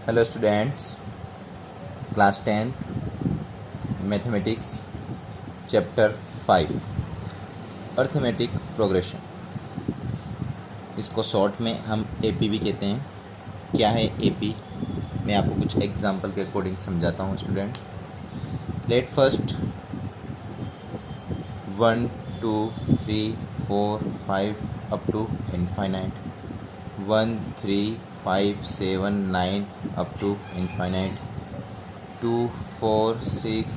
Hello students, class 10th mathematics chapter 5 arithmetic progression. इसको short में हम एपी भी कहते हैं। क्या है एपी? मैं आपको कुछ एग्जांपल के अकॉर्डिंग समझाता हूँ student. Let first 1 2 3 4 5 up to infinite, 1 3 5 7 9 up to infinite, 2 4 6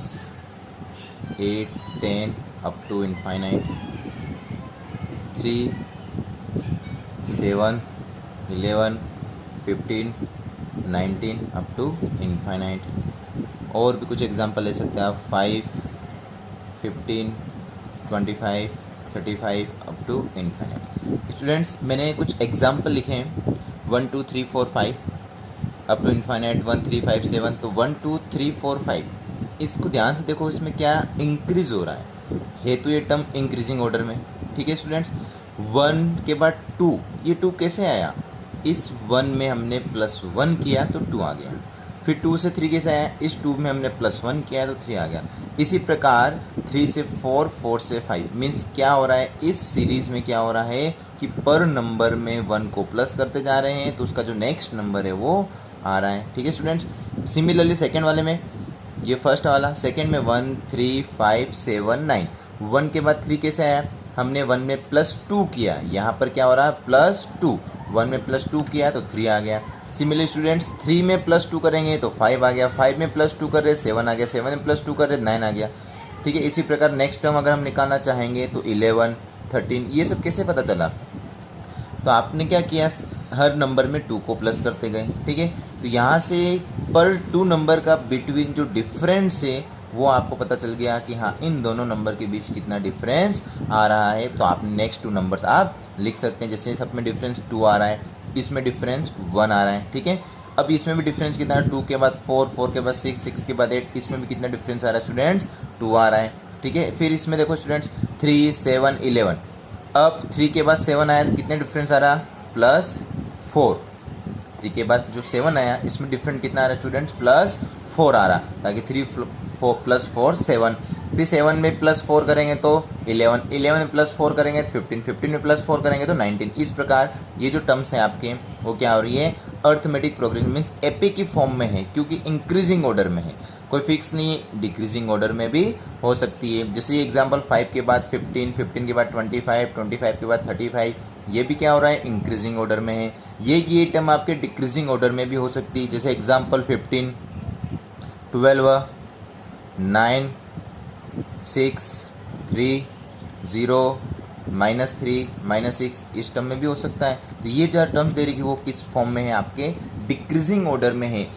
8 10 up to infinite, 3 7 11 15 19 up to infinite। और भी कुछ एग्जांपल ले सकते हैं आप, 5 15 25 35 अप टू इनफाइनाइट। स्टूडेंट्स, मैंने कुछ एग्जांपल लिखे हैं 1 2 3 4 5 अप टू इनफाइनाइट 1 3 5 7। तो 1 2 3 4 5, इसको ध्यान से देखो, इसमें क्या इंक्रीज हो रहा है तो ये टर्म इंक्रीजिंग ऑर्डर में। ठीक है स्टूडेंट्स, 1 के बाद 2, ये 2 कैसे आया? इस 1 में हमने +1 किया तो 2 आ गया। फिर 2 से 3 कैसे आया? इस 2 में हमने +1 किया तो 3 आ गया। इसी प्रकार 3 से 4, 4 से 5। मीन्स क्या हो रहा है इस सीरीज़ में? क्या हो रहा है कि पर नंबर में 1 को प्लस करते जा रहे हैं तो उसका जो नेक्स्ट नंबर है वो आ रहा है। ठीक है स्टूडेंट्स, सिमिलरली सेकेंड वाले में, ये फर्स्ट वाला, सेकेंड में 1 3 5 7 9। 1 के बाद 3 कैसे आया? हमने 1 में +2 किया, यहाँ पर क्या हो रहा है +2। 1 में +2 किया तो 3 आ गया। सिमिलरली स्टूडेंट्स, 3 में +2 करेंगे तो 5 आ गया, 5 में +2 कर रहे 7 आ गया, 7 में +2 कर रहे 9 आ गया। ठीक है, इसी प्रकार नेक्स्ट टर्म अगर हम निकालना चाहेंगे तो 11 13, ये सब कैसे पता चला? तो आपने क्या किया, हर नंबर में 2 को प्लस करते गए। ठीक है, तो यहाँ से पर 2 नंबर का बिटवीन जो डिफरेंस है वो आपको पता चल गया कि हाँ इन दोनों नंबर के बीच कितना डिफरेंस आ रहा है। तो आप नेक्स्ट 2 नंबर्स आप लिख सकते हैं। जैसे सब में डिफरेंस 2 आ रहा है, इसमें डिफरेंस 1 आ रहा है। ठीक है, अब इसमें भी डिफरेंस कितना है? 2 के बाद 4, 4 के बाद 6, 6 के बाद 8, इसमें भी कितना डिफरेंस आ रहा है स्टूडेंट्स? 2 आ रहा है। ठीक है, फिर इसमें देखो स्टूडेंट्स 3 7 11। अब 3 के बाद 7 आया तो कितने डिफरेंस आ रहा? +4। 3 के बाद जो 7 आया इसमें डिफरेंस कितना आ रहा है स्टूडेंट्स? +4 आ रहा, ताकि 3 4 +4 7। फिर 7 में +4 करेंगे तो 11, 11 में +4 करेंगे तो 15, 15 में +4 करेंगे तो 19। इस प्रकार ये जो टर्म्स हैं आपके वो क्या हो रही है? अर्थमेटिक प्रोग्रेशन मीन्स एपी की फॉर्म में है, क्योंकि इंक्रीजिंग ऑर्डर में है, कोई फिक्स नहीं है, डिक्रीजिंग ऑर्डर में भी हो सकती है। जैसे ये एग्जांपल 5 के बाद 15, 15 के बाद 25, 25 के बाद 35, ये भी क्या हो रहा है? इंक्रीजिंग ऑर्डर में है। ये टर्म आपके डिक्रीजिंग ऑर्डर में भी हो सकती है। जैसे एग्जांपल 15 12 9 6 3 0 -3 -6, इस टर्म में भी हो सकता है। तो ये जो टर्म दे रही है वो किस फॉर्म में है? आपके डिक्रीजिंग ऑर्डर में है।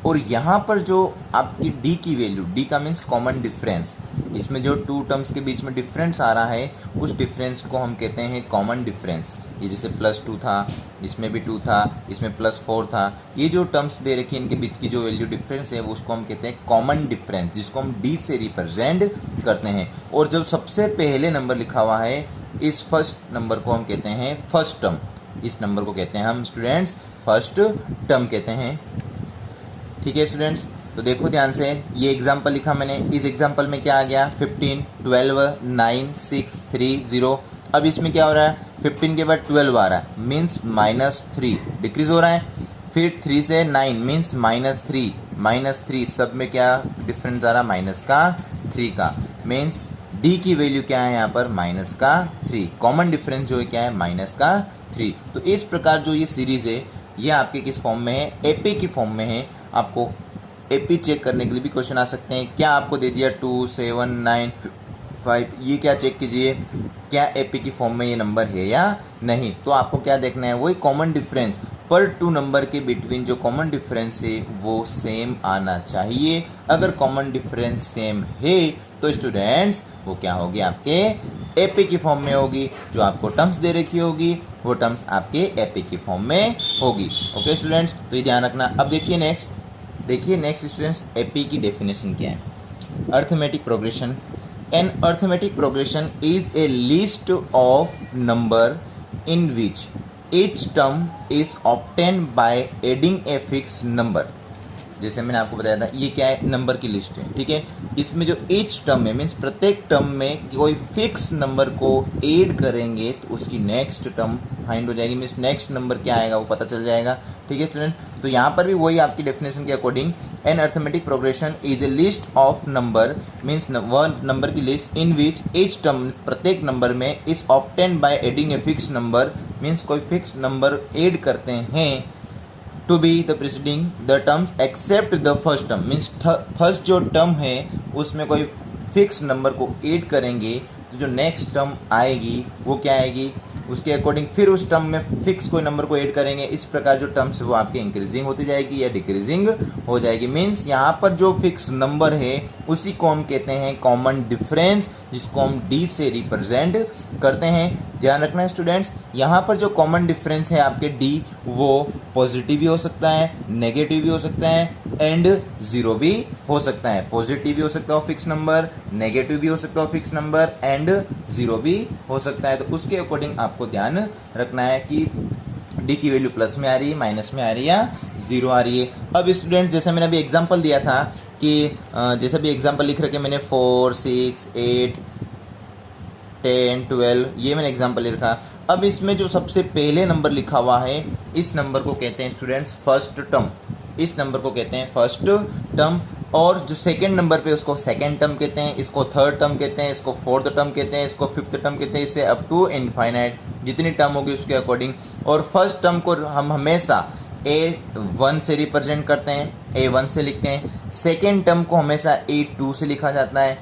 और यहाँ पर जो आपकी डी की वैल्यू, डी का मीन्स कॉमन डिफरेंस, इसमें जो 2 टर्म्स के बीच में डिफरेंस आ रहा है उस डिफरेंस को हम कहते हैं कॉमन डिफरेंस। ये जैसे +2 था, इसमें भी 2 था, इसमें +4 था, ये जो टर्म्स दे रखी है इनके बीच की जो वैल्यू डिफरेंस है वो उसको हम कहते हैं कॉमन डिफरेंस, जिसको हम डी से रिप्रेजेंट करते हैं। और जब सबसे पहले नंबर लिखा हुआ है इस फर्स्ट नंबर को हम कहते हैं फर्स्ट टर्म। इस नंबर को कहते हैं हम स्टूडेंट्स फर्स्ट टर्म कहते हैं। ठीक है स्टूडेंट्स, तो देखो ध्यान से, ये एग्जांपल लिखा मैंने, इस एग्जांपल में क्या आ गया? 15 12 9 6 3 0। अब इसमें क्या हो रहा है? 15 के बाद 12 आ रहा है, मीन्स -3 डिक्रीज हो रहा है। फिर 3 से 9 मीन्स -3 सब में क्या डिफरेंस आ रहा? -3 का, मीन्स डी की वैल्यू क्या है यहाँ पर? -3। कॉमन डिफरेंस जो है क्या है? -3। तो इस प्रकार जो ये सीरीज़ है ये आपके किस फॉर्म में है? एपी की फॉर्म में है। आपको एपी चेक करने के लिए भी क्वेश्चन आ सकते हैं। क्या आपको दे दिया 2 7 9 5, ये क्या चेक कीजिए क्या एपी की फॉर्म में ये नंबर है या नहीं। तो आपको क्या देखना है? वही कॉमन डिफरेंस, पर 2 नंबर के बिटवीन जो कॉमन डिफरेंस है वो सेम आना चाहिए। अगर कॉमन डिफरेंस सेम है तो स्टूडेंट्स वो क्या होगी? आपके एपी की फॉर्म में होगी। जो आपको टर्म्स दे रखी होगी वो टर्म्स आपके एपी की फॉर्म में होगी। ओके स्टूडेंट्स, तो ये ध्यान रखना। अब देखिए नेक्स्ट स्टूडेंट्स, एपी की डेफिनेशन क्या है? Arithmetic progression. An arithmetic progression is a list of number in which each term is obtained by adding a fixed number जैसे मैंने आपको बताया था ये क्या है, नंबर की लिस्ट है, ठीक है। इसमें जो ईच टर्म है मीन्स प्रत्येक टर्म में कोई फिक्स नंबर को ऐड करेंगे तो उसकी नेक्स्ट टर्म फाइंड हो जाएगी, मीन्स नेक्स्ट नंबर क्या आएगा वो पता चल जाएगा, ठीक है स्टूडेंट। तो यहाँ पर भी वही आपकी डेफिनेशन के according an arithmetic progression is a list of number, means वह नंबर की list in which each term प्रत्येक नंबर में is obtained by adding a fix number, means कोई फिक्स नंबर ऐड करते हैं to be the preceding the terms except the first term, means first जो term है उसमें कोई फिक्स नंबर को ऐड करेंगे तो जो नेक्स्ट टर्म आएगी वो क्या आएगी, उसके अकॉर्डिंग फिर उस टर्म में फिक्स कोई नंबर को ऐड करेंगे। इस प्रकार जो टर्म्स है वो आपकी इंक्रीजिंग होती जाएगी या डिक्रीजिंग हो जाएगी। मीन्स यहाँ पर जो फिक्स नंबर है उसी को हम कहते हैं कॉमन डिफरेंस, जिसको हम डी से रिप्रेजेंट करते हैं। ध्यान रखना है स्टूडेंट्स, यहाँ पर जो कॉमन डिफरेंस है आपके डी वो पॉजिटिव भी हो सकता है, नेगेटिव भी हो सकता है एंड जीरो भी हो सकता है। पॉजिटिव भी हो सकता है फिक्स नंबर, नेगेटिव भी हो सकता है फिक्स नंबर एंड जीरो भी हो सकता है। तो उसके अकॉर्डिंग आपको ध्यान रखना है कि डी की वैल्यू प्लस में आ रही है, माइनस में आ रही है या जीरो आ रही है। अब स्टूडेंट्स जैसे मैंने अभी एग्जांपल दिया था कि जैसे भी एग्जांपल लिख रखे मैंने 4, 6, 8, 10, 12 ये मैंने एग्जांपल लिख रखा। अब इसमें जो सबसे पहले नंबर लिखा हुआ है इस नंबर को कहते हैं स्टूडेंट्स फर्स्ट टर्म, इस नंबर को कहते हैं फर्स्ट टर्म। और जो सेकंड नंबर पे उसको सेकंड टर्म कहते हैं, इसको थर्ड टर्म कहते हैं, इसको फोर्थ टर्म कहते हैं, इसको फिफ्थ टर्म कहते हैं, इससे अप टू इनफाइनाइट जितनी टर्म होगी उसके अकॉर्डिंग। और फर्स्ट टर्म को हम हमेशा A1 से रिप्रेजेंट करते हैं, A1 से लिखते हैं। सेकेंड टर्म को हमेशा A2 से लिखा जाता है,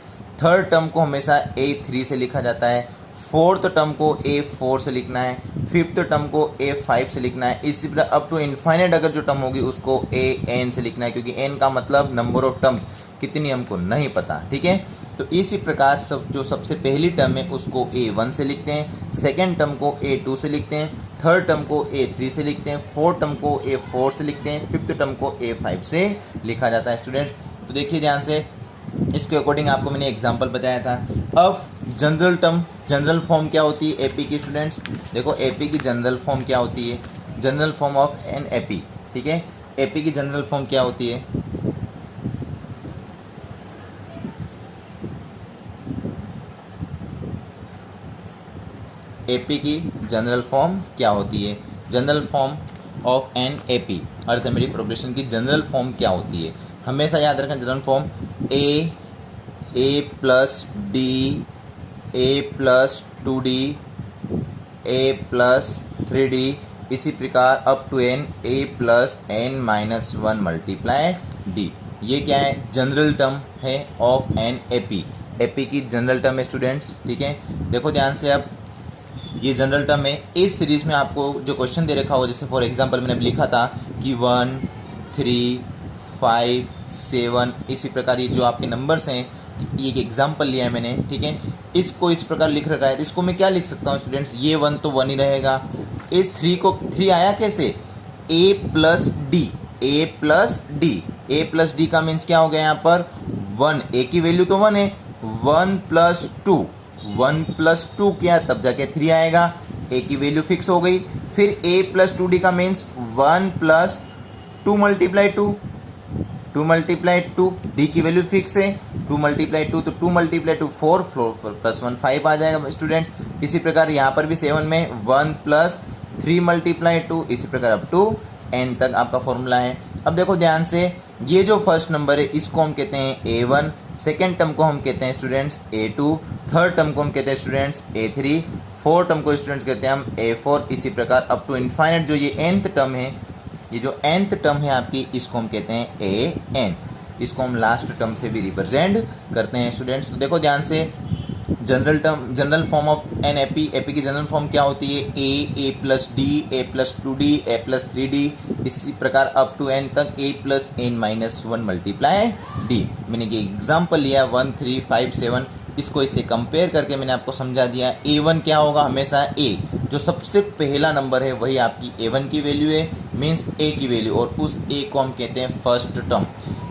थर्ड टर्म को हमेशा A3 से लिखा जाता है, फोर्थ टर्म को A4 से लिखना है, फिफ्थ टर्म को A5 से लिखना है। इसी प्रकार अप टू इनफाइनाइट अगर जो टर्म होगी उसको AN से लिखना है, क्योंकि N का मतलब नंबर ऑफ टर्म्स कितनी हमको नहीं पता, ठीक है। तो इसी प्रकार जो सबसे पहली टर्म है उसको A1 से लिखते हैं, सेकेंड टर्म को A2 से लिखते हैं, थर्ड टर्म को A3 से लिखते हैं, फोर्थ टर्म को A4 से लिखते हैं, फिफ्थ टर्म को A5 से लिखा जाता है स्टूडेंट। तो देखिए ध्यान से, इसके अकॉर्डिंग आपको मैंने एग्जांपल बताया था। अब जनरल टर्म, जनरल फॉर्म क्या होती है एपी की स्टूडेंट्स, देखो एपी की जनरल फॉर्म क्या होती है, general form of an AP, ठीक है। एपी की जनरल फॉर्म क्या होती है, एपी की जनरल फॉर्म क्या होती है, general form of an AP arithmetic progression की जनरल फॉर्म क्या होती है। हमेशा याद रखें general form A plus D, A plus 2D, A plus 3D, इसी प्रकार up to n A plus n-1 multiply D। ये क्या है, जनरल टर्म है ऑफ एन एपी, एपी की जनरल टर्म है स्टूडेंट्स, ठीक है। देखो ध्यान से, अब ये जनरल टर्म है। इस सीरीज में आपको जो क्वेश्चन दे रखा हो, जैसे फॉर एग्जांपल मैंने अभी लिखा था कि 1, 3, 5, 7, इसी प्रकार ये जो आपके नंबर्स हैं, ये एक एग्जांपल लिया है मैंने, ठीक है। इसको इस प्रकार लिख रखा है, तो इसको मैं क्या लिख सकता हूँ स्टूडेंट्स, ये 1 तो 1 ही रहेगा। इस 3 को 3 आया कैसे, A plus D, A plus D, A plus D का मीन्स क्या हो गया यहाँ पर 1, A की वैल्यू तो 1 है, 1 प्लस 2, 1 प्लस 2 किया तब जाके 3 आएगा, A की वैल्यू फिक्स हो गई। फिर A प्लस 2D का means 1 plus 2 multiply 2, 2 multiply 2, D की वैल्यू फिक्स है, 2 मल्टीप्लाई 2 तो 2 मल्टीप्लाई 2 4 प्लस 1 5 आ जाएगा स्टूडेंट्स। इसी प्रकार यहाँ पर भी 7 में 1 प्लस 3 मल्टीप्लाई 2, इसी प्रकार अप टू n तक आपका फॉर्मूला है। अब देखो ध्यान से, ये जो फर्स्ट नंबर है इसको हम कहते हैं A1, सेकेंड टर्म को हम कहते हैं स्टूडेंट्स A2, थर्ड टर्म को हम कहते हैं स्टूडेंट्स A3, फोर्थ टर्म को स्टूडेंट्स कहते हैं हम A4, इसी प्रकार अप टू इनफाइनाइट जो ये nth टर्म है, ये जो nth टर्म है आपकी, इसको हम कहते हैं AN, इसको हम लास्ट टर्म से भी रिप्रेजेंट करते हैं स्टूडेंट्स। तो देखो ध्यान से, general term, general form of an AP, AP की जनरल फॉर्म क्या होती है, A plus D, A plus 2D, A plus 3D, इसी प्रकार अप टू n तक A plus n-1 multiply D। मैंने ये एग्जाम्पल लिया 1, 3, 5, 7, इसको इससे कंपेयर करके मैंने आपको समझा दिया। A1 क्या होगा, हमेशा A जो सबसे पहला नंबर है वही आपकी A1 की वैल्यू है, मीन्स A की वैल्यू, और उस A को हम कहते हैं फर्स्ट टर्म।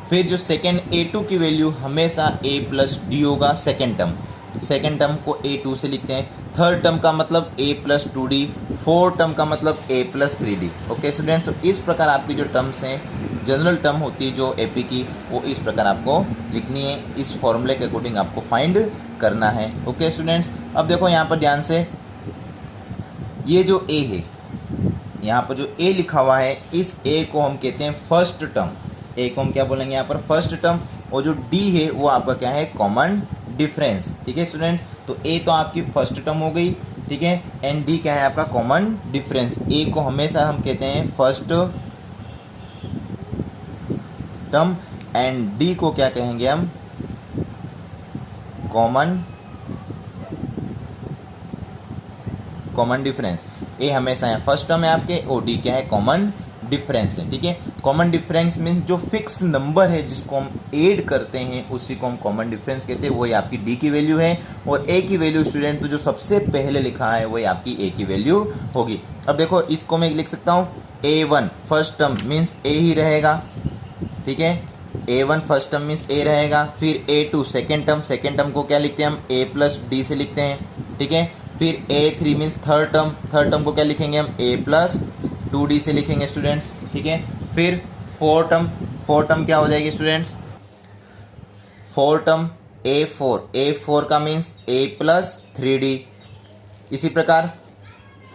फिर जो सेकेंड A2 की वैल्यू हमेशा A प्लस डी होगा, सेकेंड टर्म, सेकेंड टर्म को A2 से लिखते हैं। थर्ड टर्म का मतलब A plus 2D, fourth term का मतलब A plus 3D। Okay students, तो इस प्रकार आपकी जो टर्म्स हैं जनरल टर्म होती है जो एपी की, वो इस प्रकार आपको लिखनी है, इस फॉर्मूले के अकॉर्डिंग आपको फाइंड करना है। ओके स्टूडेंट्स, अब देखो यहाँ पर ध्यान से, ये जो ए है, यहाँ पर जो ए लिखा हुआ है, इस ए को हम कहते हैं फर्स्ट टर्म। ए को हम क्या बोलेंगे यहाँ पर? First term. और जो डी है वो आपका क्या है? Common difference. ठीक है स्टूडेंट्स, तो ए तो आपकी फर्स्ट टर्म हो गई, ठीक है, एंड डी क्या है आपका? Common difference. ए को हमेशा हम कहते हैं फर्स्ट टर्म एंड डी को क्या कहेंगे हम? Common difference. ए हमेशा है फर्स्ट टर्म है आपके, और डी क्या है? कॉमन डिफरेंस है। ठीक है, कॉमन डिफरेंस मीन्स जो फिक्स नंबर है जिसको हम ऐड करते हैं उसी को हम कॉमन डिफरेंस कहते हैं। वही आपकी डी की वैल्यू है, और ए की वैल्यू स्टूडेंट तो जो सबसे पहले लिखा है वही आपकी ए की वैल्यू होगी। अब देखो इसको मैं लिख सकता हूँ A1 फर्स्ट टर्म मीन्स ए ही रहेगा, ठीक है, A1 फर्स्ट टर्म मीन्स ए रहेगा। फिर A2 सेकेंड टर्म को क्या लिखते हैं हम? A प्लस डी से लिखते हैं, ठीक है। फिर A3 मीन्स थर्ड टर्म को क्या लिखेंगे हम? A प्लस 2D से लिखेंगे स्टूडेंट्स, ठीक है। फिर फोर टर्म क्या हो जाएगी स्टूडेंट्स? फोर टर्म A4 का मीन्स A प्लस 3D। इसी प्रकार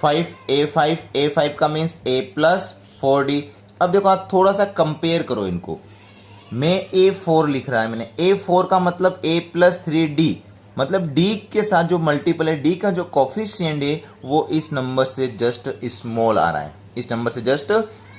A5 का मीन्स A प्लस 4D। अब देखो आप थोड़ा सा कंपेयर करो इनको। मैं A4 लिख रहा है मैंने, A4 का मतलब A प्लस 3D, मतलब D के साथ जो मल्टीपल है, D का जो कोफिशिएंट है वो इस नंबर से जस्ट स्मॉल आ रहा है, इस नंबर से जस्ट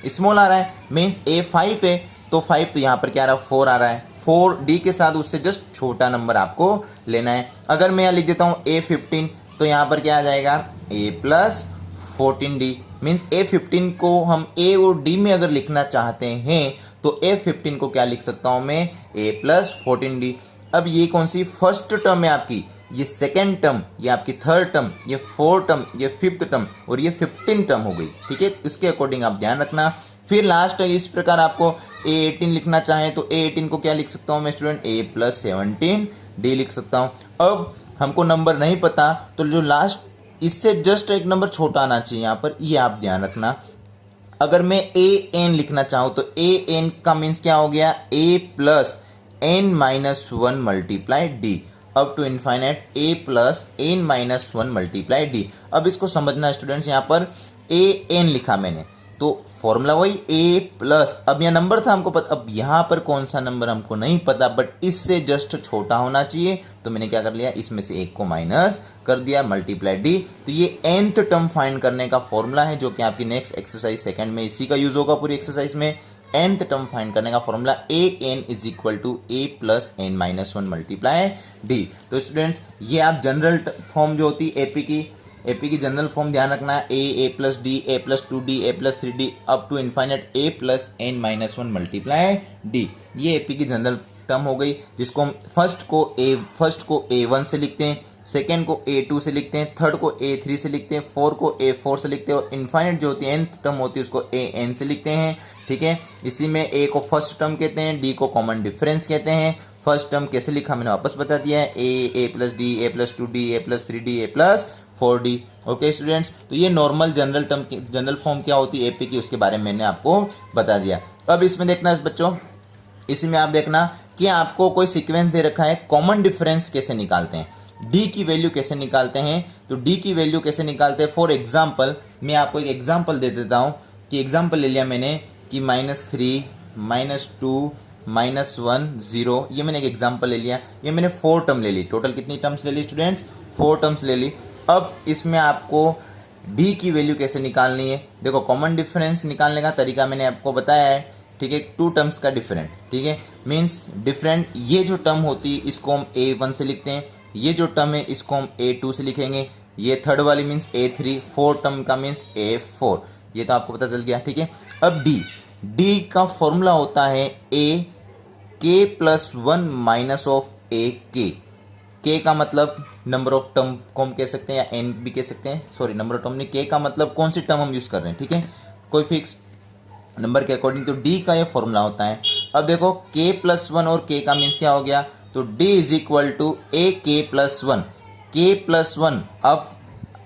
स्मॉल आ रहा है। मीन्स A5 है तो 5 तो यहाँ पर क्या आ रहा है? 4 आ रहा है। 4 D के साथ उससे जस्ट छोटा नंबर आपको लेना है। अगर मैं यहाँ लिख देता हूँ A15 तो यहाँ पर क्या आ जाएगा? A plus 14D। Means A15 को हम A और D में अगर लिखना चाहते हैं तो A15 को क्या लिख सकता हूँ मैं? A plus 14D। अब ये कौन सी फर्स्ट टर्म है आपकी? ये सेकेंड टर्म, ये आपकी थर्ड टर्म, ये फोर्थ टर्म, ये फिफ्थ टर्म और ये 15 टर्म हो गई, ठीक है। इसके अकॉर्डिंग आप ध्यान रखना। फिर लास्ट इस प्रकार आपको A18 लिखना चाहें तो A18 को क्या लिख सकता हूँ मैं स्टूडेंट? A प्लस 17D लिख सकता हूँ। अब हमको नंबर नहीं पता तो जो लास्ट इससे जस्ट एक नंबर छोटा आना चाहिए यहाँ पर, ये आप ध्यान रखना। अगर मैं AN लिखना चाहूँ तो AN का मीन्स क्या हो गया? A plus n minus 1 multiply D up to infinite A plus n minus 1 multiply D. अब इसको समझना स्टूडेंट्स, यहाँ पर AN लिखा मैंने तो फॉर्मूला वही A प्लस, अब यह नंबर था हमको पता, अब यहाँ पर कौन सा नंबर हमको नहीं पता, बट इससे जस्ट छोटा होना चाहिए तो मैंने क्या कर लिया? इसमें से एक को माइनस कर दिया, मल्टीप्लाई डी। तो ये nth टर्म फाइंड करने का फॉर्मूला है जो कि आपकी नेक्स्ट एक्सरसाइज सेकंड में इसी का यूज होगा पूरी एक्सरसाइज में। nth टर्म फाइंड करने का formula AN is equal to A plus n minus 1 multiply D. तो स्टूडेंट्स ये आप जनरल फॉर्म जो होती है एपी की जनरल फॉर्म ध्यान रखना है, A plus D, A plus 2D, A plus 3D up to infinite A plus n minus 1 multiply D. ये एपी की जनरल टर्म हो गई जिसको हम फर्स्ट को A1 से लिखते हैं, सेकेंड को A2 से लिखते हैं, थर्ड को A3 से लिखते हैं, फोर को A4 से लिखते हैं और इनफाइनाइट जो होती है nth टर्म होती है उसको AN से लिखते हैं, ठीक है। इसी में A को फर्स्ट टर्म कहते हैं, D को कॉमन डिफरेंस कहते हैं। फर्स्ट टर्म कैसे लिखा मैंने वापस बता दिया है, A plus D, A plus 2D, A plus 3D, A plus 4D। Okay students, तो ये नॉर्मल जनरल फॉर्म क्या होती है एपी की उसके बारे में मैंने आपको बता दिया। अब इसमें देखना बच्चों, इसमें आप देखना कि आपको कोई सीक्वेंस दे रखा है, कॉमन डिफरेंस कैसे निकालते हैं, डी की वैल्यू कैसे निकालते हैं। तो डी की वैल्यू कैसे निकालते हैं, फॉर एग्जाम्पल मैं आपको एक एग्जाम्पल दे देता हूँ कि एग्जाम्पल ले लिया मैंने कि -3, -2, -1, 0, ये मैंने एक एग्जाम्पल ले लिया। ये मैंने 4 टर्म ले ली, टोटल कितनी टर्म्स ले ली स्टूडेंट्स? 4 टर्म्स ले ली। अब इसमें आपको डी की वैल्यू कैसे निकालनी है, देखो कॉमन डिफरेंस निकालने का तरीका मैंने आपको बताया है, ठीक है। 2 टर्म्स का डिफरेंट, ठीक है, मीन्स डिफरेंट, ये जो टर्म होती है इसको हम A1 से लिखते हैं, ये जो टर्म है इसको हम A2 से लिखेंगे, ये थर्ड वाली मीन्स A3, 4 टर्म का मीन्स A4, ये तो आपको पता चल गया, ठीक है। अब डी का फॉर्मूला होता है A K plus 1 minus of A K। K का मतलब नंबर ऑफ टर्म को हम कह सकते हैं या N भी कह सकते हैं, सॉरी नंबर ऑफ टर्म नहीं, K का मतलब कौन सी टर्म हम यूज़ कर रहे हैं, ठीक है, कोई फिक्स नंबर के अकॉर्डिंग। तो D का ये फॉर्मूला होता है। अब देखो K प्लस 1 और K का मीन्स क्या हो गया, तो D is equal to A K plus 1, K plus 1। अब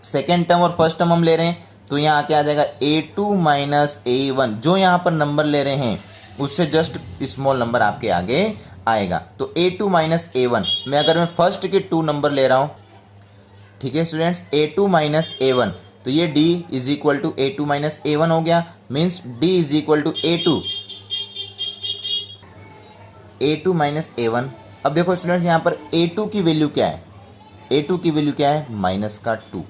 सेकेंड टर्म और फर्स्ट टर्म हम ले रहे हैं तो यहाँ क्या आ जाएगा A2 माइनस A1, जो यहाँ पर नंबर ले रहे हैं उससे जस्ट स्मॉल नंबर आपके आगे आएगा। तो A2 माइनस A1 में अगर मैं फर्स्ट के 2 नंबर ले रहा हूँ, ठीक है स्टूडेंट्स, A2 माइनस A1, तो ये D is equal to A2 minus A1 हो गया, means D is equal to A2 minus A1। अब देखो स्टूडेंट्स यहाँ पर A2 की वैल्यू क्या है, A2 की वैल्यू क्या है, माइनस का 2,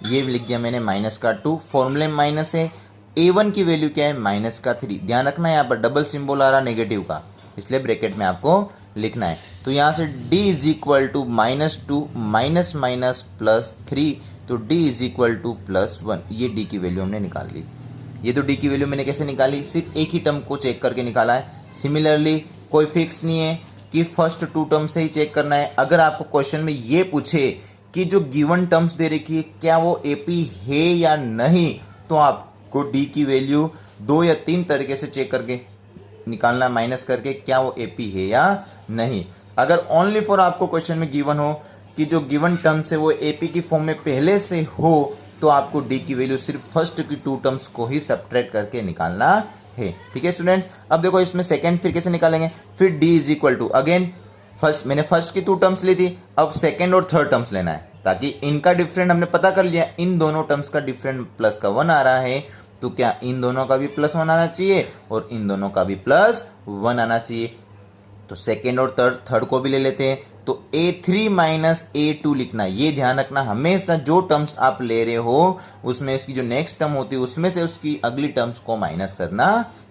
ये लिख दिया मैंने माइनस का 2, फॉर्मूले में माइनस है। A1 की वैल्यू क्या है, माइनस का 3, ध्यान रखना है यहाँ पर डबल सिंबल आ रहा नेगेटिव का, इसलिए ब्रैकेट में आपको लिखना है। तो यहाँ से D is equal to -2 minus minus plus 3, तो D इज इक्वल टू +1, ये D की वैल्यू हमने निकाल ली। ये तो D की वैल्यू मैंने कैसे निकाली, सिर्फ एक ही टर्म को चेक करके निकाला है। सिमिलरली कोई फिक्स नहीं है कि फर्स्ट 2 टर्म से ही चेक करना है। अगर आपको क्वेश्चन में ये पूछे कि जो गिवन टर्म्स दे रखी है क्या वो एपी है या नहीं, तो आपको डी की वैल्यू 2 या 3 तरीके से चेक करके निकालना, माइनस करके क्या वो एपी है या नहीं। अगर ओनली फॉर आपको क्वेश्चन में गिवन हो कि जो गिवन टर्म्स है वो एपी की फॉर्म में पहले से हो, तो आपको डी की वैल्यू सिर्फ फर्स्ट की 2 टर्म्स को ही सब्ट्रैक्ट करके निकालना है। ठीक है स्टूडेंट्स, अब देखो इसमें सेकंड फिर कैसे निकालेंगे, फिर D is equal to again first, मैंने फर्स्ट की 2 टर्म्स ली थी, अब सेकंड और थर्ड टर्म्स लेना है, ताकि इनका डिफरेंट हमने पता कर लिया, इन दोनों टर्म्स का डिफरेंट +1 आ रहा है, तो क्या इन दोनों का भी +1 आना चाहिए और इन दोनों का भी +1 आना चाहिए। तो सेकंड और थर्ड को भी ले लेते हैं, तो A3 माइनस A2 लिखना, ये ध्यान रखना हमेशा जो टर्म्स आप ले रहे हो उसमें उसकी जो नेक्स्ट टर्म होती है उसमें से उसकी अगली टर्म्स को माइनस करना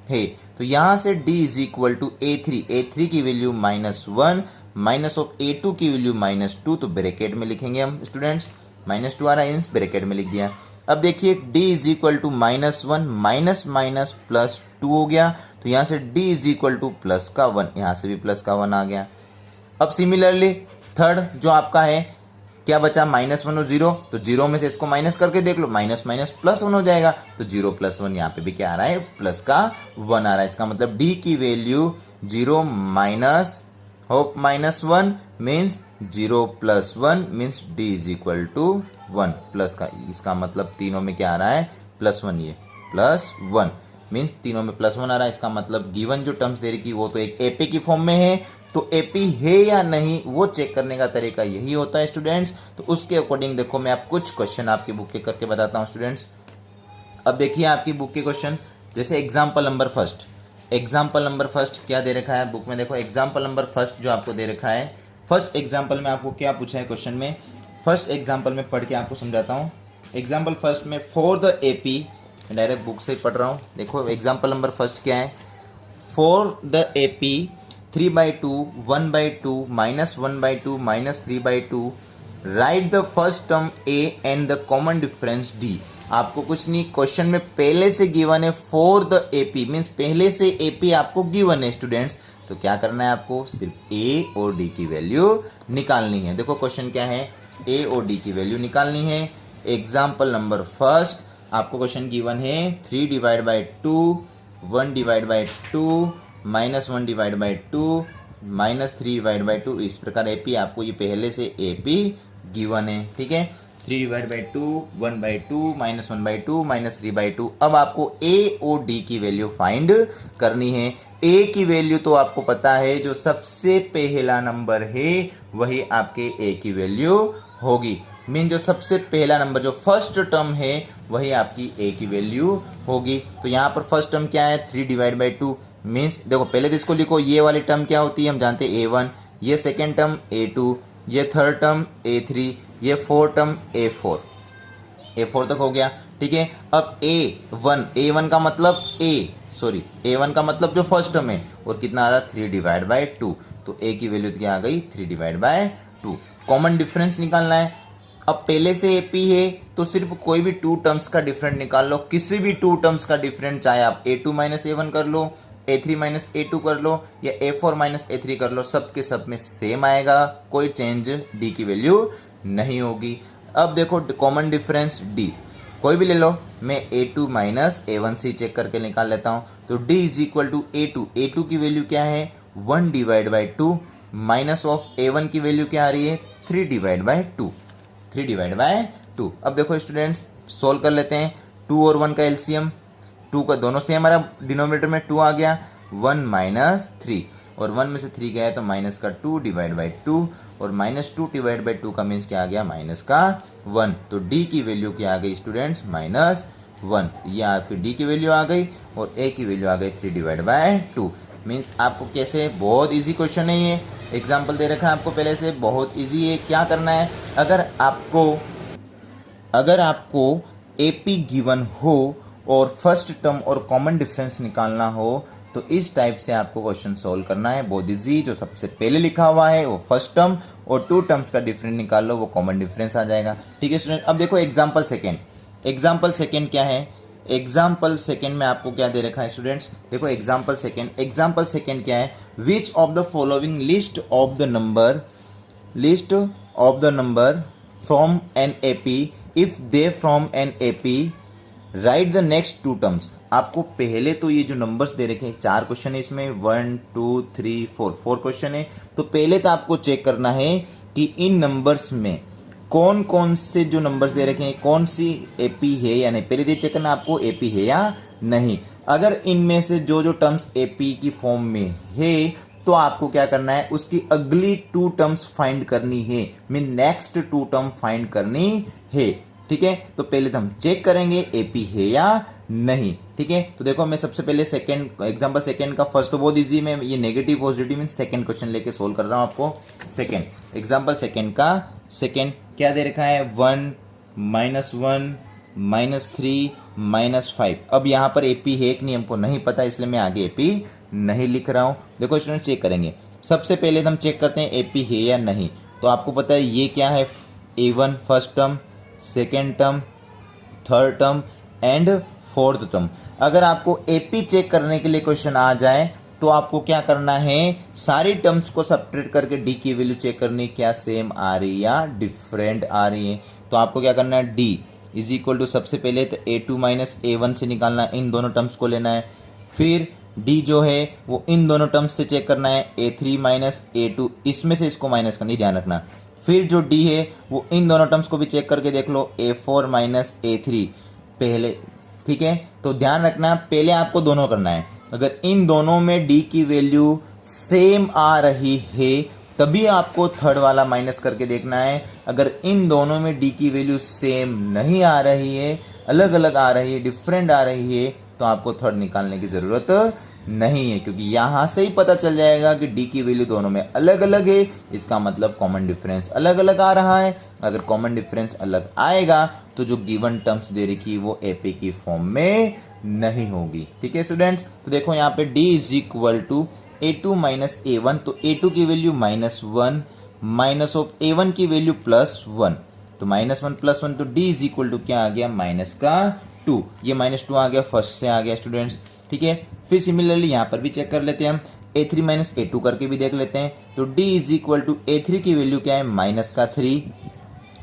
है। तो यहाँ से D is equal to A3 की वैल्यू -1 माइनस ऑफ A2 की वैल्यू -2, तो ब्रैकेट में लिखेंगे हम स्टूडेंट्स, -2 आ रहा है, ब्रैकेट में लिख दिया। अब देखिए D is equal to -1 minus minus +2 हो गया, तो यहाँ से D इज इक्वल टू +1, यहाँ से भी +1 आ गया। अब सिमिलरली थर्ड जो आपका है क्या बचा, -1 और 0, तो 0 में से इसको माइनस करके देख लो, माइनस माइनस +1 हो जाएगा, तो 0 + 1 यहाँ पे भी क्या आ रहा है, +1 आ रहा है। इसका मतलब D की वैल्यू 0 माइनस होप -1 means 0 + 1 means D is equal to 1 plus का, इसका मतलब तीनों में क्या आ रहा है, +1, ये +1 मीन्स तीनों में +1 आ रहा है। इसका मतलब गिवन जो टर्म्स दे रही वो तो एक एपी की फॉर्म में है, तो एपी है या नहीं वो चेक करने का तरीका यही होता है स्टूडेंट्स। तो उसके अकॉर्डिंग देखो मैं आप कुछ क्वेश्चन आपकी बुक के करके बताता हूँ स्टूडेंट्स। अब देखिए आपकी बुक के क्वेश्चन, जैसे एग्जाम्पल नंबर फर्स्ट क्या दे रखा है बुक में, देखो एग्जाम्पल नंबर फर्स्ट जो आपको दे रखा है, फर्स्ट एग्जाम्पल में आपको क्या पूछा है क्वेश्चन में, फर्स्ट एग्जाम्पल में पढ़ के आपको समझाता हूँ। एग्जाम्पल फर्स्ट में for the AP, direct book से पढ़ रहा हूँ, देखो एग्जाम्पल नंबर फर्स्ट क्या है, for the AP 3/2 1/2 -1/2 -3/2 right the first term A and the common difference D. आपको कुछ नहीं, क्वेश्चन में पहले से गिवन है फॉर द एपी मीन्स पहले से एपी आपको गिवन है स्टूडेंट्स, तो क्या करना है आपको, सिर्फ ए और डी की वैल्यू निकालनी है। देखो क्वेश्चन क्या है, ए और डी की वैल्यू निकालनी है। एग्जाम्पल नंबर फर्स्ट आपको क्वेश्चन गिवन है 3/2 1/2 -1/2 -3/2, इस प्रकार एपी आपको ये पहले से एपी गिवन है, ठीक है। 3/2 1/2 -1/2 -3/2। अब आपको ए और डी की वैल्यू फाइंड करनी है। ए की वैल्यू तो आपको पता है, जो सबसे पहला नंबर है वही आपके ए की वैल्यू होगी, मीन जो सबसे पहला नंबर जो फर्स्ट टर्म है वही आपकी ए की वैल्यू होगी। तो यहाँ पर फर्स्ट टर्म क्या है, 3/2 मीन्स देखो पहले तो इसको लिखो, ये वाली टर्म क्या होती है हम जानते हैं A1, ये सेकेंड टर्म A2, ये थर्ड टर्म A3, ये फोर्थ टर्म A4 तक हो गया, ठीक है। अब A1 का मतलब A1 का मतलब जो फर्स्ट टर्म है, और कितना आ रहा है 3/2, तो A की वैल्यू क्या आ गई 3/2। कॉमन डिफरेंस निकालना है। अब पहले से AP है तो सिर्फ कोई भी 2 टर्म्स का डिफरेंट निकाल लो, किसी भी 2 टर्म्स का डिफरेंट, चाहे आप A2 - A1 कर लो, A3 - A2 कर लो या A4 - A3 कर लो, सब के सब में सेम आएगा, कोई चेंज D की वैल्यू नहीं होगी। अब देखो कॉमन डिफरेंस D कोई भी ले लो, मैं A2 - A1 से चेक करके निकाल लेता हूँ, तो D is equal to A2 की वैल्यू क्या है 1/2 माइनस ऑफ A1 की वैल्यू क्या आ रही है 3/2। अब देखो स्टूडेंट्स सोल्व कर लेते हैं, 2 और 1 का एलसीएम, 2 का दोनों से हमारा डिनोमिनेटर में 2 आ गया, 1 माइनस 3, और 1 में से 3 गया तो माइनस का 2 डिवाइड बाई 2, और माइनस 2 डिवाइड बाई 2 का मीन्स क्या आ गया, माइनस का 1। तो डी की वैल्यू क्या आ गई स्टूडेंट्स, -1। ये आपकी डी की वैल्यू आ गई और ए की वैल्यू आ गई 3 डिवाइड बाई 2। मीन्स आपको कैसे, बहुत इजी क्वेश्चन है ये, एग्जाम्पल दे रखा है आपको पहले से, बहुत इजी है। क्या करना है, अगर आपको एपी गिवन हो और फर्स्ट टर्म और कॉमन डिफरेंस निकालना हो तो इस टाइप से आपको क्वेश्चन सोल्व करना है, बहुत इजी। जो सबसे पहले लिखा हुआ है वो फर्स्ट टर्म और 2 टर्म्स का डिफरेंस निकाल लो, वो कॉमन डिफरेंस आ जाएगा। ठीक है स्टूडेंट, अब देखो एग्जाम्पल सेकेंड क्या है। एग्जाम्पल सेकेंड में आपको क्या दे रखा है स्टूडेंट्स, देखो एग्जाम्पल सेकेंड क्या है, which of the following list of the number from an AP if they from an AP right the next 2 terms. आपको पहले तो ये जो नंबर्स दे रखे हैं, 4 क्वेश्चन है इसमें, 1 2 3 4 क्वेश्चन है। तो पहले तो आपको चेक करना है कि इन नंबर्स में कौन कौन से जो नंबर्स दे रखे हैं, कौन सी एपी है या नहीं, पहले ये चेक करना आपको एपी है या नहीं। अगर इनमें से जो टर्म्स एपी की फॉर्म में है तो आपको क्या करना है, उसकी अगली 2 टर्म्स फाइंड करनी है, मीन नेक्स्ट 2 टर्म फाइंड करनी है। ठीक है, तो पहले तो हम चेक करेंगे एपी है या नहीं। ठीक है, तो देखो मैं सबसे पहले एग्जांपल सेकंड का फर्स्ट तो बहुत इजी, मैं ये negative positive mean second question लेके सोल्व कर रहा हूं आपको। एग्जांपल सेकंड का सेकंड क्या दे रखा है, 1 -1 -3 -5। अब यहाँ पर एपी है कि नहीं हमको नहीं पता, इसलिए मैं आगे एपी नहीं लिख रहा हूँ। देखो स्टूडेंट चेक करेंगे, सबसे पहले हम चेक करते हैं एपी है या नहीं। तो आपको पता है ये क्या है, A1 first term, second term, third term and fourth term. अगर आपको एपी चेक करने के लिए क्वेश्चन आ जाए तो आपको क्या करना है, सारी टर्म्स को सब्ट्रैक्ट करके डी की वैल्यू चेक करनी, क्या सेम आ रही या डिफरेंट आ रही है। तो आपको क्या करना है, डी इज इक्वल टू सबसे पहले तो A2 माइनस A1 से निकालना, इन दोनों टर्म्स को लेना है। फिर डी जो है वो इन दोनों टर्म्स से चेक करना है, A3 माइनस A2, इसमें से इसको माइनस करनी, ध्यान रखना। फिर जो डी है वो इन दोनों टर्म्स को भी चेक करके देख लो, A4 माइनस A3 पहले। ठीक है, तो ध्यान रखना पहले आपको दोनों करना है। अगर इन दोनों में डी की वैल्यू सेम आ रही है तभी आपको थर्ड वाला माइनस करके देखना है। अगर इन दोनों में डी की वैल्यू सेम नहीं आ रही है, अलग अलग आ रही है, डिफरेंट आ रही है, तो आपको थर्ड निकालने की ज़रूरत नहीं है, क्योंकि यहाँ से ही पता चल जाएगा कि डी की वैल्यू दोनों में अलग अलग है, इसका मतलब कॉमन डिफरेंस अलग अलग आ रहा है। अगर कॉमन डिफरेंस अलग आएगा तो जो गिवन टर्म्स दे रखी वो एपी की फॉर्म में नहीं होगी। ठीक है स्टूडेंट्स, तो देखो यहाँ पे D is equal to A2 minus A1, तो A2 की वैल्यू -1 माइनस ऑफ A1 की वैल्यू +1, तो -1 +1, तो D इज इक्वल टू क्या आ गया, -2। ये -2 आ गया, फर्स्ट से आ गया स्टूडेंट्स। ठीक है, फिर सिमिलरली यहाँ पर भी चेक कर लेते हैं हम, A3 माइनस A2 करके भी देख लेते हैं। तो D is equal to A3 की वैल्यू क्या है, -3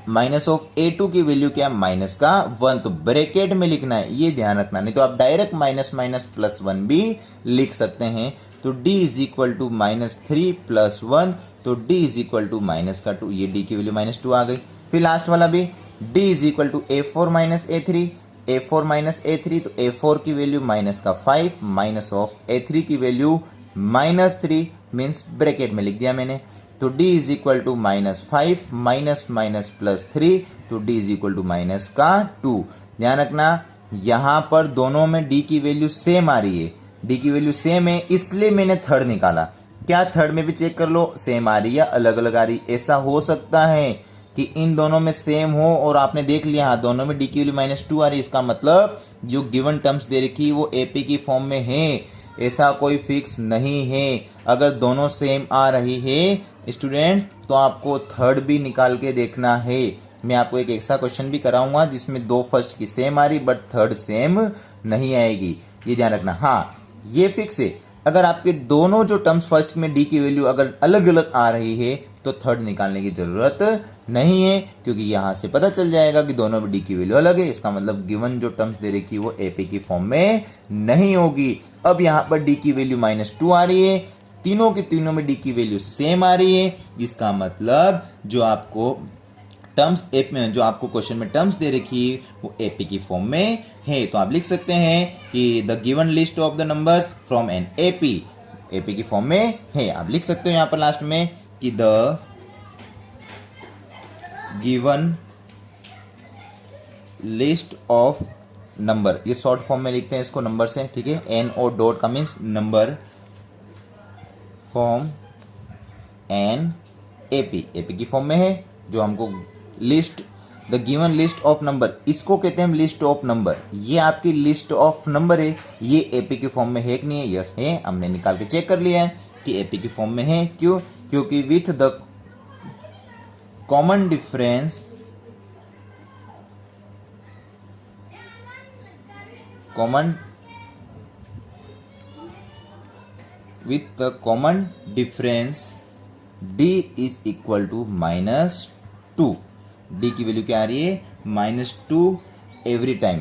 माइनस ऑफ A2 की वैल्यू क्या है, -1। तो ब्रैकेट में लिखना है, ये ध्यान रखना, नहीं तो आप डायरेक्ट माइनस +1 भी लिख सकते हैं। तो D इज इक्वल टू -3 +1, तो D इज इक्वल टू -2, ये D की वैल्यू -2 आ गई। फिर लास्ट वाला भी D is equal to A4 minus A3, तो A4 की वैल्यू -5 माइनस ऑफ A3 की वैल्यू -3, मीन्स ब्रैकेट में लिख दिया मैंने। तो D is equal to -5 minus +3, तो D इज इक्वल टू -2। ध्यान रखना यहाँ पर दोनों में D की वैल्यू सेम आ रही है, D की वैल्यू सेम है, इसलिए मैंने थर्ड निकाला। क्या थर्ड में भी चेक कर लो, सेम आ रही है अलग अलग आ रही। ऐसा हो सकता है कि इन दोनों में सेम हो और आपने देख लिया हाँ दोनों में D की वैल्यू -2 आ रही है, इसका मतलब जो गिवन टर्म्स दे रखी वो AP की फॉर्म में है। ऐसा कोई फिक्स नहीं है, अगर दोनों सेम आ रही है स्टूडेंट्स तो आपको थर्ड भी निकाल के देखना है। मैं आपको एक ऐसा क्वेश्चन भी कराऊंगा जिसमें 2 फर्स्ट की सेम आ रही बट थर्ड सेम नहीं आएगी, ये ध्यान रखना। हाँ ये फिक्स है, अगर आपके दोनों जो टर्म्स फर्स्ट में डी की वैल्यू अगर अलग अलग आ रही है तो थर्ड निकालने की ज़रूरत नहीं है, क्योंकि यहाँ से पता चल जाएगा कि दोनों में डी की वैल्यू अलग है। इसका मतलब गिवन जो टर्म्स दे रखी वो एपी की फॉर्म में नहीं होगी। अब यहाँ पर डी की वैल्यू -2 आ रही है, तीनों के तीनों में डी की वैल्यू सेम आ रही है, इसका मतलब जो आपको टर्म्स एप में जो आपको क्वेश्चन में टर्म्स दे रखी है वो एपी की फॉर्म में है। तो आप लिख सकते हैं कि the given list of the numbers from N AP, AP की फॉर्म में है। आप लिख सकते हो यहां पर लास्ट में कि the given list of number, ये शॉर्ट फॉर्म में लिखते हैं इसको नंबर से, ठीक है। एन ओ डॉट का means number form an AP, AP की फॉर्म में है। जो हमको list, the given list of number, इसको कहते हैं हम लिस्ट ऑफ नंबर। ये आपकी लिस्ट ऑफ नंबर है, ये एपी की फॉर्म में है कि नहीं है? यस है, हमने निकाल के चेक कर लिया है कि एपी की फॉर्म में है। क्यों? क्योंकि with the common difference, common with the common difference d is equal to -2, d की वैल्यू क्या आ रही है? -2 एवरी टाइम,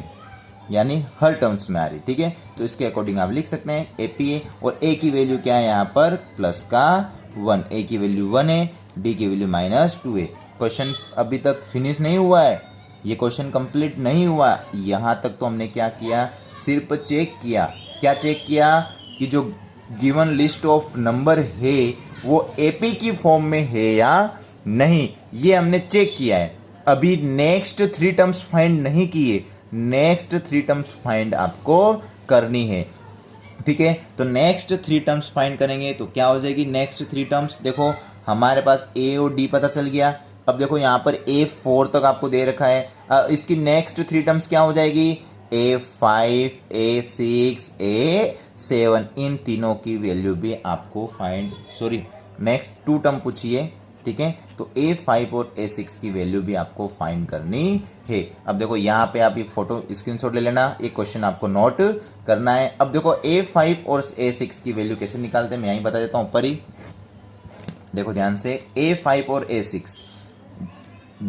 यानी हर टर्म्स में आ रही है, ठीक है। तो इसके अकॉर्डिंग आप लिख सकते हैं एपी है, और ए की वैल्यू क्या है यहाँ पर? प्लस का 1, ए की वैल्यू 1 है, डी की वैल्यू -2 है। क्वेश्चन अभी तक फिनिश नहीं हुआ है, ये क्वेश्चन कंप्लीट नहीं हुआ। यहाँ तक तो हमने क्या किया? सिर्फ चेक किया। क्या चेक किया? कि जो गिवन लिस्ट ऑफ नंबर है वो एपी की फॉर्म में है या नहीं, ये हमने चेक किया है। अभी नेक्स्ट 3 टर्म्स फाइंड नहीं किए, नेक्स्ट 3 टर्म्स फाइंड आपको करनी है, ठीक है। तो नेक्स्ट 3 टर्म्स फाइंड करेंगे तो क्या हो जाएगी? नेक्स्ट 3 टर्म्स देखो, हमारे पास ए और डी पता चल गया। अब देखो यहाँ पर A4 तक आपको दे रखा है। इसकी नेक्स्ट 3 टर्म्स क्या हो जाएगी? A5, A6, A7, इन तीनों की वैल्यू भी आपको फाइंड, सॉरी नेक्स्ट 2 टर्म पूछिए, ठीक है। तो A5 और A6 की वैल्यू भी आपको फाइंड करनी है। अब देखो यहाँ पे आप ये फोटो स्क्रीनशॉट ले लेना, ये क्वेश्चन आपको नोट करना है। अब देखो A5 और A6 की वैल्यू कैसे निकालते हैं मैं यहीं बता देता हूँ ऊपर ही। देखो ध्यान से, A5 और A6,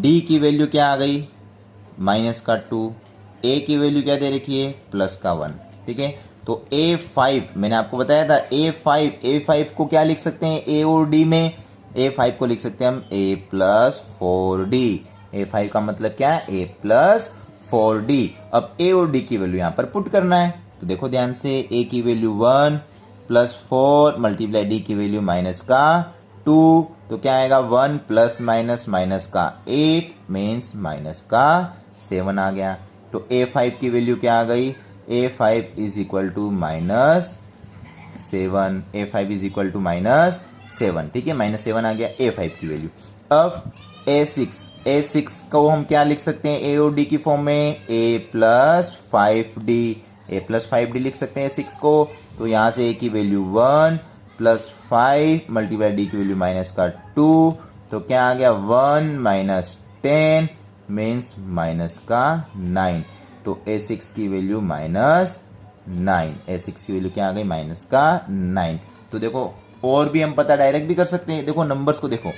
D की वैल्यू क्या आ गई? -2, ए की वैल्यू क्या दे रखी है? +1, ठीक है। तो A5 मैंने आपको बताया था, A5 को क्या लिख सकते हैं? ए और डी में A5 को लिख सकते हैं हम A+4D। A5 का मतलब क्या है? A+4D। अब ए और डी की वैल्यू यहाँ पर पुट करना है। तो देखो ध्यान से, ए की वैल्यू 1 +4 मल्टीप्लाई डी की वैल्यू -2, तो क्या आएगा? 1 + -8 मीन्स -7 आ गया। तो A5 की वैल्यू क्या आ गई? A5 is equal to -7, A5 is equal to -7, ठीक है। -7 आ गया A5 की वैल्यू। अब A6 को हम क्या लिख सकते हैं? ए और डी की फॉर्म में A+5D, A+5D लिख सकते हैं A6 को। तो यहाँ से ए की वैल्यू 1 +5 मल्टीप्लाई डी की वैल्यू -2, तो क्या आ गया? 1 - 10 मीन्स -9। तो A6 की वैल्यू -9, A6 की वैल्यू क्या आ गई? -9। तो देखो और भी हम पता डायरेक्ट भी कर सकते हैं। देखो नंबर्स को देखो,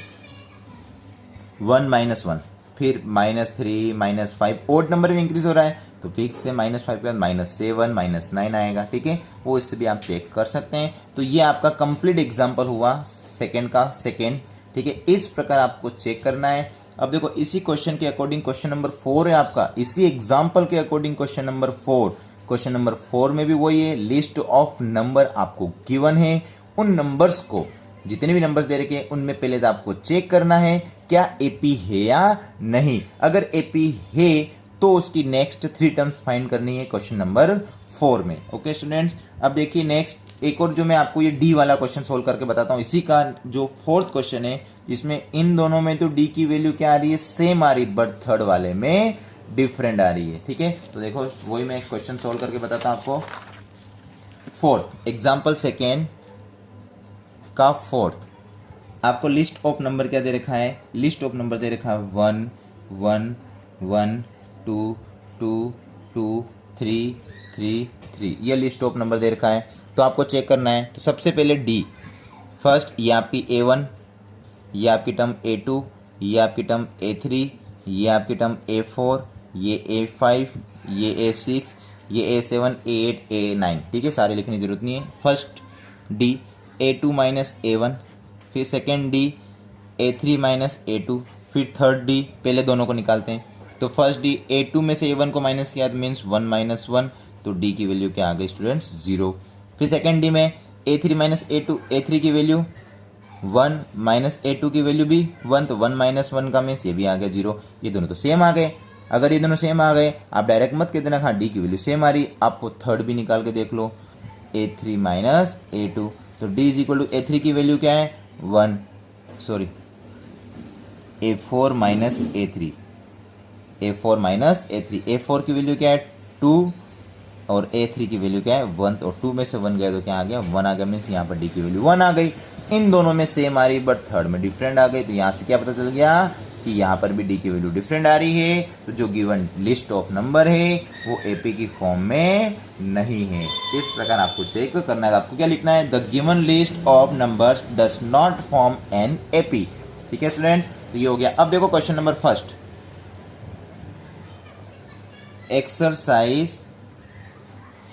1 - 1, फिर -3 -5, ओड नंबर भी इंक्रीज हो रहा है, तो फिक्स से -5 के बाद -7 -9 आएगा, ठीक है। वो इससे भी आप चेक कर सकते हैं। तो ये आपका कंप्लीट एग्जाम्पल हुआ सेकेंड का सेकेंड, ठीक है। इस प्रकार आपको चेक करना है। अब देखो इसी क्वेश्चन के अकॉर्डिंग क्वेश्चन नंबर 4 है आपका, इसी एग्जाम्पल के according question number 4। Question number 4 में भी वही है, लिस्ट ऑफ नंबर आपको गिवन है। उन नंबर्स को, जितने भी नंबर्स दे रखे हैं उनमें पहले तो आपको चेक करना है क्या एपी है या नहीं। अगर एपी है तो उसकी नेक्स्ट 3 टर्म्स फाइंड करनी है क्वेश्चन नंबर 4 में। ओके स्टूडेंट्स, अब देखिए नेक्स्ट एक और जो मैं आपको ये डी वाला क्वेश्चन सोल्व करके बताता हूँ, इसी का जो 4th क्वेश्चन है, जिसमें इन दोनों में तो डी की वैल्यू क्या आ रही है? सेम आ रही, बट थर्ड वाले में डिफरेंट आ रही है, ठीक है। तो देखो वही मैं क्वेश्चन सोल्व करके बताता हूँ आपको। 4th एग्जाम्पल सेकेंड का 4th, आपको लिस्ट ऑफ नंबर क्या दे रखा है? लिस्ट ऑफ नंबर दे रखा है 1 1 1 2 2 2 3 3 3, ये लिस्ट ऑफ नंबर दे रखा है। तो आपको चेक करना है। तो सबसे पहले डी फर्स्ट, ये आपकी A1, ये आपकी टर्म A2, ये आपकी टर्म A3, ये आपकी टर्म A4, ये A5, ये A6, ये A7, A8, A9, ठीक है। सारे लिखने की जरूरत नहीं है। फर्स्ट D A2 - A1, फिर सेकेंड D A3 - A2, फिर थर्ड डी, पहले दोनों को निकालते हैं। तो फर्स्ट डी A2 में से A1 को माइनस किया तो मीन्स 1 माइनस 1, तो डी की वैल्यू क्या आ गई स्टूडेंट्स 0। फिर सेकेंड डी में A3 माइनस A2, A3 की वैल्यू 1 माइनस A2 की वैल्यू भी 1, तो 1 माइनस 1 का मीन्स ये भी आ गया 0। ये दोनों तो सेम आ गए। अगर ये दोनों सेम आ गए आप डायरेक्ट मत कह देना हाँ डी की वैल्यू सेम आ रही, आपको थर्ड भी निकाल के देख लो A3 माइनस A2, तो D is equal to A3 की वैल्यू क्या है 1, sorry A4 minus A3, A4 minus A3, A4 की वैल्यू क्या है 2 और A3 की वैल्यू क्या है 1, और 2 में से 1 गया तो क्या आ गया 1 आ गया, मीन्स यहाँ पर D की वैल्यू 1 आ गई। इन दोनों में सेम आ रही बट थर्ड में डिफरेंट आ गई, तो यहाँ से क्या पता चल गया कि यहाँ पर भी D की वैल्यू डिफरेंट आ रही है, तो जो गिवन लिस्ट ऑफ नंबर है वो AP की फॉर्म में नहीं है। इस प्रकार आपको चेक करना है। आपको क्या लिखना है, the given list of numbers does not form an AP। ठीक है स्टूडेंट्स, तो ये हो गया। अब देखो question number first, exercise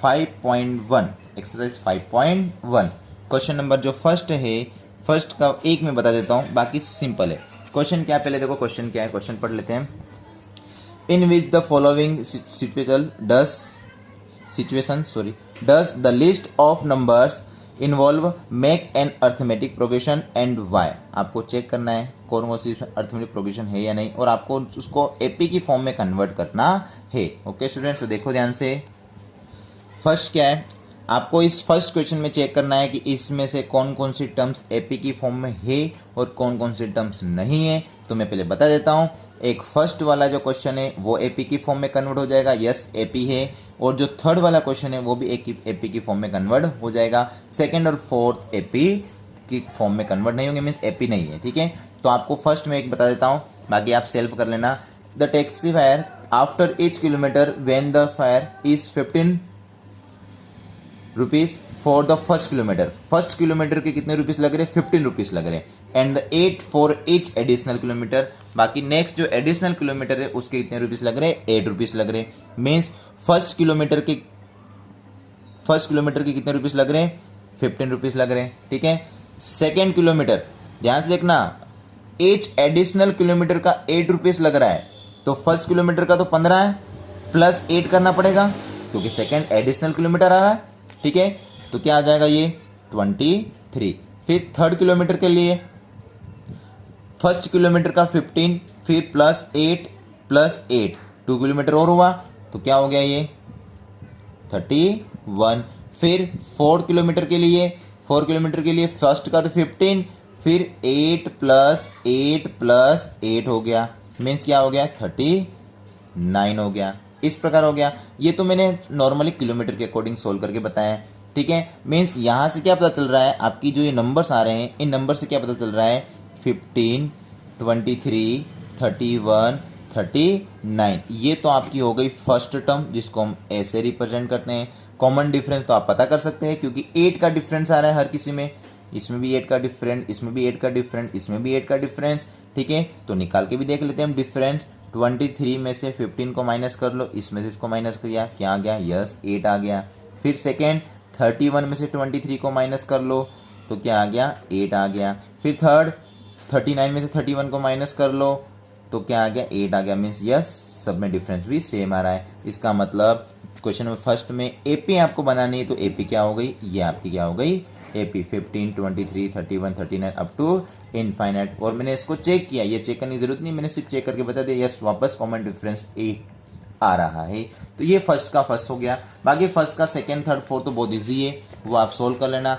5.1, exercise 5.1 question number जो फर्स्ट है, फर्स्ट का एक में बता देता हूँ, बाकी सिंपल है। क्वेश्चन क्या है पहले देखो, क्वेश्चन क्या है, क्वेश्चन पढ़ लेते हैं। In which the following does the list of numbers involve make an arithmetic progression and why. आपको चेक करना है कौन सी अर्थमेटिक प्रोग्रेशन है या नहीं, और आपको उसको AP की फॉर्म में कन्वर्ट करना है। ओके स्टूडेंट्स, तो देखो ध्यान से। फर्स्ट क्या है, आपको इस फर्स्ट क्वेश्चन में चेक करना है कि इसमें से कौन कौन सी टर्म्स AP की फॉर्म में है और कौन कौन सी टर्म्स नहीं है। तो मैं पहले बता देता हूँ, एक फर्स्ट वाला जो क्वेश्चन है वो AP की फॉर्म में कन्वर्ट हो जाएगा, यस AP है, और जो थर्ड वाला क्वेश्चन है वो भी AP की फॉर्म में कन्वर्ट हो जाएगा। सेकेंड और फोर्थ AP की फॉर्म में कन्वर्ट नहीं होंगे, मीन्स AP नहीं है। ठीक है, तो आपको फर्स्ट में एक बता देता हूँ, बाकी आप सेल्फ कर लेना। The taxi fare after each kilometre when the fair is 15 rupees for the first kilometre. First kilometre के कितने रुपीज़ लग रहे, 15 रुपीज़ लग रहे, and the 8 for each additional kilometre. बाकी नेक्स्ट जो एडिशनल किलोमीटर है उसके कितने रुपीज़ लग रहे, 8 रुपीज़ लग रहे। मीन्स फर्स्ट किलोमीटर के कितने रुपीज़ लग रहे, 15 रुपीज़ लग रहे। ठीक है, सेकेंड किलोमीटर ध्यान से देखना, ईच एडिशनल किलोमीटर का 8 रुपीज़ लग रहा है, तो फर्स्ट किलोमीटर का तो 15 है प्लस 8 करना पड़ेगा क्योंकि सेकेंड एडिशनल किलोमीटर आ रहा है। ठीक है, तो क्या आ जाएगा ये 23। फिर थर्ड किलोमीटर के लिए फर्स्ट किलोमीटर का 15, फिर प्लस 8 2 किलोमीटर और हुआ तो क्या हो गया ये 31। फिर 4 किलोमीटर के लिए फर्स्ट का तो 15, फिर 8 प्लस 8 हो गया, मीन्स क्या हो गया 39 हो गया। इस प्रकार हो गया। ये तो मैंने नॉर्मली किलोमीटर के अकॉर्डिंग सोल्व करके बताया है। ठीक है, मीन्स यहाँ से क्या पता चल रहा है, आपकी जो ये नंबर्स आ रहे हैं इन नंबर से क्या पता चल रहा है 15, 23, 31, 39। ये तो आपकी हो गई फर्स्ट टर्म जिसको हम ऐसे रिप्रेजेंट करते हैं। कॉमन डिफरेंस तो आप पता कर सकते हैं क्योंकि 8 का डिफरेंस आ रहा है हर किसी में, इसमें भी 8 का डिफरेंस, इसमें भी 8 का डिफरेंस, इसमें भी 8 का डिफरेंस। ठीक है, तो निकाल के भी देख लेते हैं हम डिफरेंस। 23 में से 15 को माइनस कर लो, इसमें से इसको माइनस किया, क्या आ गया, यस 8 आ गया। फिर सेकेंड 31 में से 23 को माइनस कर लो तो क्या आ गया 8 आ गया। फिर थर्ड 39 में से 31 को माइनस कर लो तो क्या आ गया 8 आ गया, मीन्स यस सब में डिफरेंस भी सेम आ रहा है। इसका मतलब क्वेश्चन नंबर फर्स्ट में AP आपको बनानी है तो AP क्या हो गई, ये आपकी क्या हो गई AP 15, 23, 31, 39 अप टू इनफाइनाइट। और मैंने इसको चेक किया, ये चेक करने की जरूरत नहीं, मैंने सिर्फ चेक करके बता दिया यस वापस कॉमन डिफरेंस 8 आ रहा है। तो ये फर्स्ट का फर्स्ट हो गया। बाकी फर्स्ट का सेकेंड थर्ड फोर्थ तो बहुत ईजी है, वो आप सोल्व कर लेना।